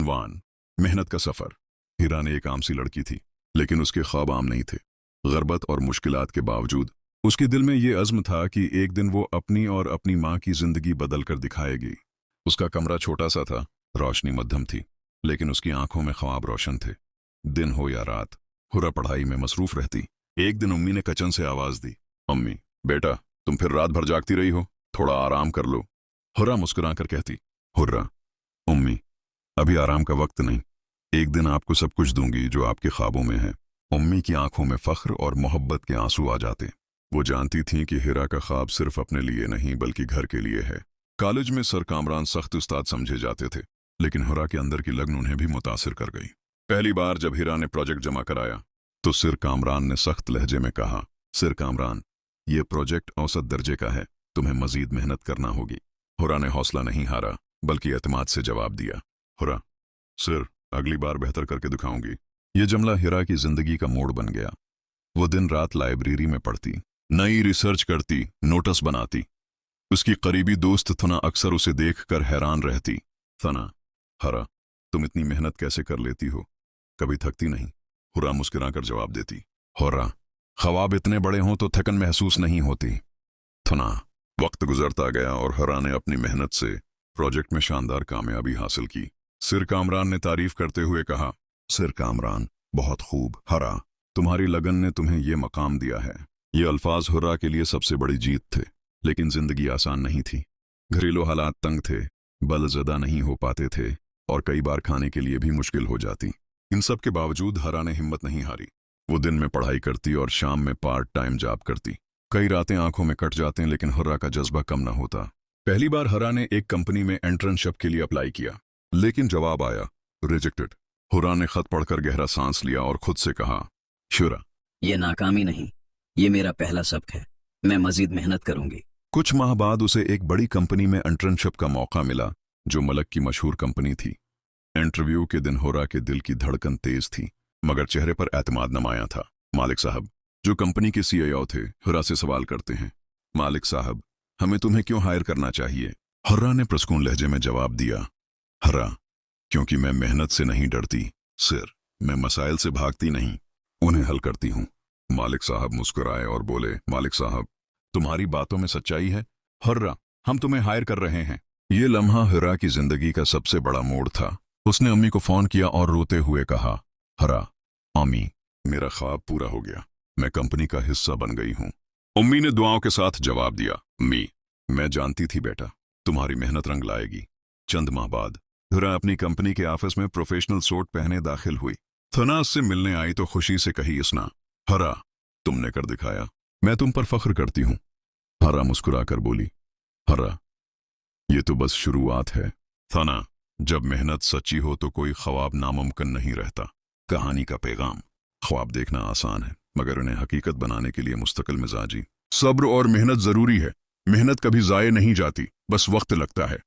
उन्वान: मेहनत का सफर। हिरा ने एक आम सी लड़की थी, लेकिन उसके ख्वाब आम नहीं थे। गुर्बत और मुश्किलात के बावजूद उसके दिल में ये अज़्म था कि एक दिन वो अपनी और अपनी माँ की जिंदगी बदल कर दिखाएगी। उसका कमरा छोटा सा था, रोशनी मध्यम थी, लेकिन उसकी आंखों में ख्वाब रोशन थे। दिन हो या रात, हुरा पढ़ाई में मसरूफ रहती। एक दिन उम्मी ने किचन से आवाज दी, अम्मी बेटा, तुम फिर रात भर जागती रही हो, थोड़ा आराम कर लो। हुरा मुस्कुरा कर कहती, हुर्रा, उम्मी अभी आराम का वक्त नहीं, एक दिन आपको सब कुछ दूंगी जो आपके ख्वाबों में है। उम्मी की आंखों में फख्र और मोहब्बत के आंसू आ जाते। वो जानती थीं कि हिरा का ख्वाब सिर्फ अपने लिए नहीं बल्कि घर के लिए है। कॉलेज में सर कामरान सख्त उस्ताद समझे जाते थे, लेकिन हुरा के अंदर की लगन उन्हें भी मुतासिर कर गई। पहली बार जब हिरा ने प्रोजेक्ट जमा कराया तो सिर कामरान ने सख्त लहजे में कहा, सिर कामरान, ये प्रोजेक्ट औसत दर्जे का है, तुम्हें मजीद मेहनत करना होगी। हुरा ने हौसला नहीं हारा बल्कि एतमाद से जवाब दिया, हुरा, सिर अगली बार बेहतर करके दिखाऊंगी। ये जुमला हिरा की जिंदगी का मोड़ बन गया। वो दिन रात लाइब्रेरी में पढ़ती, नई रिसर्च करती, नोटिस बनाती। उसकी करीबी दोस्त थना अक्सर उसे देखकर हैरान रहती। थना, हरा, तुम इतनी मेहनत कैसे कर लेती हो, कभी थकती नहीं? हुरा मुस्कुराकर जवाब देती, हुरा, ख्वाब इतने बड़े हों तो थकन महसूस नहीं होती। थना, वक्त गुजरता गया और हुरा ने अपनी मेहनत से प्रोजेक्ट में शानदार कामयाबी हासिल की। सिर कामरान ने तारीफ करते हुए कहा, सिर कामरान, बहुत खूब, हरा, तुम्हारी लगन ने तुम्हें यह मकाम दिया है। ये अल्फाज हुर्रा के लिए सबसे बड़ी जीत थे, लेकिन जिंदगी आसान नहीं थी। घरेलू हालात तंग थे, बल ज़दा नहीं हो पाते थे और कई बार खाने के लिए भी मुश्किल हो जाती। इन सब के बावजूद हरा ने हिम्मत नहीं हारी। वो दिन में पढ़ाई करती और शाम में पार्ट टाइम जॉब करती। कई रातें आंखों में कट जाते, लेकिन हुर्रा का जज्बा कम न होता। पहली बार हरा ने एक कंपनी में एंट्रेंसशिप के लिए अप्लाई किया, लेकिन जवाब आया, रिजेक्टेड। हुर्रा ने खत पढ़कर गहरा सांस लिया और खुद से कहा, शुरा, ये नाकामी नहीं, ये मेरा पहला सबक है, मैं मजीद मेहनत करूंगी। कुछ माह बाद उसे एक बड़ी कंपनी में एंट्रेंसशिप का मौका मिला, जो मलक की मशहूर कंपनी थी। इंटरव्यू के दिन हुर्रा के दिल की धड़कन तेज थी, मगर चेहरे पर एतमाद नमाया था। मालिक साहब, जो कंपनी के सीईओ थे, हुर्रा से सवाल करते हैं, मालिक साहब, हमें तुम्हें क्यों हायर करना चाहिए? हुर्रा ने प्रसकून लहजे में जवाब दिया, हरा, क्योंकि मैं मेहनत से नहीं डरती। सिर, मैं मसाइल से भागती नहीं, उन्हें हल करती हूँ। मालिक साहब मुस्कुराए और बोले, मालिक साहब, तुम्हारी बातों में सच्चाई है। हुर्रा, हम तुम्हें हायर कर रहे हैं। ये लम्हा हुर्रा की जिंदगी का सबसे बड़ा मोड़ था। उसने अम्मी को फोन किया और रोते हुए कहा, हरा, अम्मी, मेरा ख्वाब पूरा हो गया, मैं कंपनी का हिस्सा बन गई हूँ। अम्मी ने दुआओं के साथ जवाब दिया, अम्मी, मैं जानती थी बेटा, तुम्हारी मेहनत रंग लाएगी। चंद माह बाद हुर्रा अपनी कंपनी के ऑफिस में प्रोफेशनल सूट पहने दाखिल हुई। थना उससे मिलने आई तो खुशी से कही, इसना, हरा, तुमने कर दिखाया, मैं तुम पर फख्र करती हूँ। हरा मुस्कुराकर बोली, हरा, ये तो बस शुरुआत है। थना, जब मेहनत सच्ची हो तो कोई ख्वाब नामुमकिन नहीं रहता। कहानी का पैगाम, ख्वाब देखना आसान है, मगर उन्हें हकीकत बनाने के लिए मुस्तकिल मिजाजी, सब्र और मेहनत जरूरी है। मेहनत कभी जाये नहीं जाती, बस वक्त लगता है।